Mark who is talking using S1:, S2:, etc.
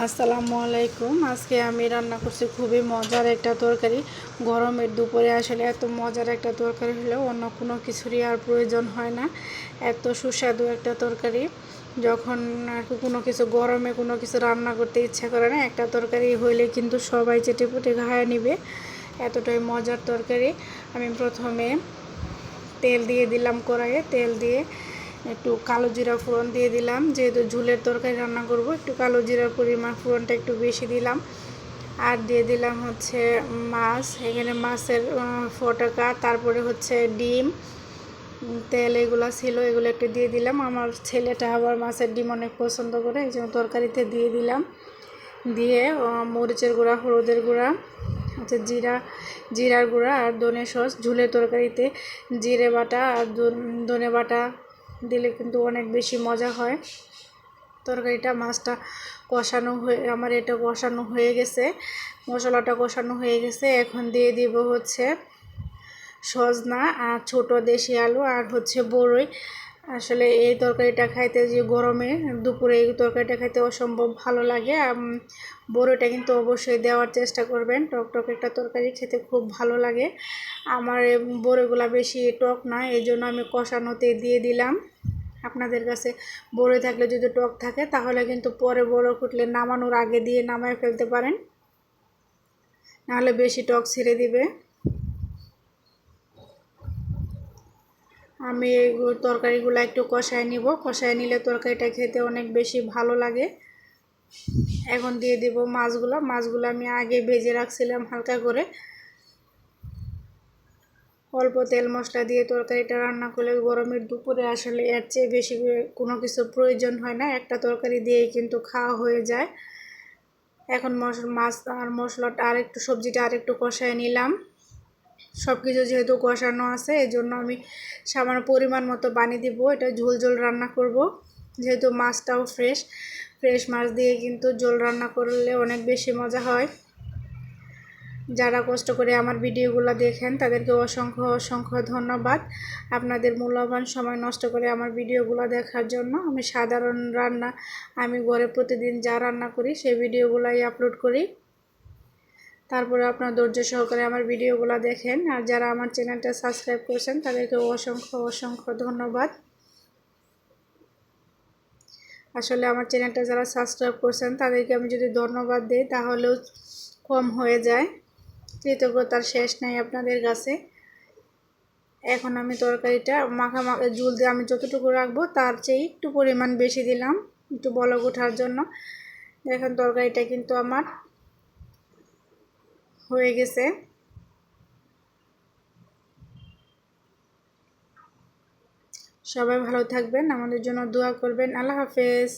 S1: আসসালামু আলাইকুম। আজকে আমি রান্না করছি খুবই মজার একটা তরকারি। গরমের দুপুরে আসলে এত মজার একটা তরকারি হলেও অন্য কোনো কিছুরই আর প্রয়োজন হয় না। এত সুস্বাদু একটা তরকারি, যখন আর কি কোনো কিছু গরমে কোনো কিছু রান্না করতে ইচ্ছা করে না, একটা তরকারি হইলে কিন্তু সবাই চেটেপুটে খায় নিবে। এতটাই মজার তরকারি। আমি প্রথমে তেল দিয়ে দিলাম কড়াইয়ে, তেল দিয়ে একটু কালো জিরা ফোড়ন দিয়ে দিলাম। যেহেতু ঝোলের তরকারি রান্না করব, একটু কালো জিরার পরিমাণ ফোড়নটা একটু বেশি দিলাম। আর দিয়ে দিলাম হচ্ছে মাছ, এখানে মাছের ফোটাকা, তারপরে হচ্ছে ডিম, তেল এগুলো ছিল, এগুলো একটু দিয়ে দিলাম। আমার ছেলেটা আবার মাছের ডিম অনেক পছন্দ করে, এই জন্য তরকারিতে দিয়ে দিলাম। দিয়ে মরিচের গুঁড়া, হলুদের গুঁড়া, হচ্ছে জিরার গুঁড়া আর ধনে সস। ঝোলের তরকারিতে জিরে বাটা আর ধনে বাটা দিলে কিন্তু অনেক বেশি মজা হয় তরকারিটা। মাছটা কষানো হয়ে আমার এটা কষানো হয়ে গেছে, মশলাটা কষানো হয়ে গেছে। এখন দিয়ে দিব হচ্ছে সজনা আর ছোট দেশি আলু আর হচ্ছে বড়ই। আসলে এই তরকারিটা খাইতে, যে গরমে দুপুরে এই তরকারিটা খাইতে অসম্ভব ভালো লাগে। বড়ইটা কিন্তু অবশ্যই দেওয়ার চেষ্টা করবেন, টক টক একটা তরকারি খেতে খুব ভালো লাগে। আমার বড়ইগুলা বেশি টক না, এই জন্য আমি কষানোতে দিয়ে দিলাম। আপনাদের কাছে বড়ই থাকলে, যদি টক থাকে, তাহলে কিন্তু পরে বড় ফুটলে নামানোর আগে দিয়ে নামায় ফেলতে পারেন, নাহলে বেশি টক ছেড়ে দিবে। আমি এই তরকারিগুলো একটু কষায় নিব, কষায় নিলে তরকারিটা খেতে অনেক বেশি ভালো লাগে। এখন দিয়ে দিব মাছগুলো আমি আগে ভেজে রাখছিলাম হালকা করে। অল্প তেল মশলা দিয়ে তরকারিটা রান্না করলে গরমের দুপুরে আসলে এর চেয়ে বেশি কোনো কিছু প্রয়োজন হয় না, একটা তরকারি দিয়েই কিন্তু খাওয়া হয়ে যায়। এখন মাছ আর মশলাটা আর একটু, সবজিটা আর একটু কষায় নিলাম। সব কিছু যেহেতু কষানো আছে, এই জন্য আমি সামান্য পরিমাণ মতো পানি দিব। এটা ঝোল ঝোল রান্না করব, যেহেতু মাছটাও ফ্রেশ মাছ দিয়ে কিন্তু ঝোল রান্না করলে অনেক বেশি মজা হয়। যারা কষ্ট করে আমার ভিডিওগুলো দেখেন, তাদেরকে অসংখ্য অসংখ্য ধন্যবাদ আপনাদের মূল্যবান সময় নষ্ট করে আমার ভিডিওগুলো দেখার জন্য। আমি সাধারণ রান্না, আমি ঘরে প্রতিদিন যা রান্না করি সেই ভিডিওগুলোই আপলোড করি। তারপরে আপনার ধৈর্য সহকারে আমার ভিডিওগুলো দেখেন। আর যারা আমার চ্যানেলটা সাবস্ক্রাইব করেছেন, তাদেরকে অসংখ্য অসংখ্য ধন্যবাদ। আসলে আমার চ্যানেলটা যারা সাবস্ক্রাইব করছেন, তাদেরকে আমি যদি ধন্যবাদ দিই তাহলেও কম হয়ে যায়, কৃতজ্ঞতার শেষ নাই আপনাদের কাছে। এখন আমি তরকারিটা মাখা ঝোল দিয়ে আমি যতটুকু রাখবো তার চেয়ে একটু পরিমাণ বেশি দিলাম, একটু বলক ওঠার জন্য। এখন তরকারিটা কিন্তু আমার হয়ে গেছে। সবাই ভালো থাকবেন, আমাদের জন্য দোয়া করবেন। আল্লাহ হাফেজ।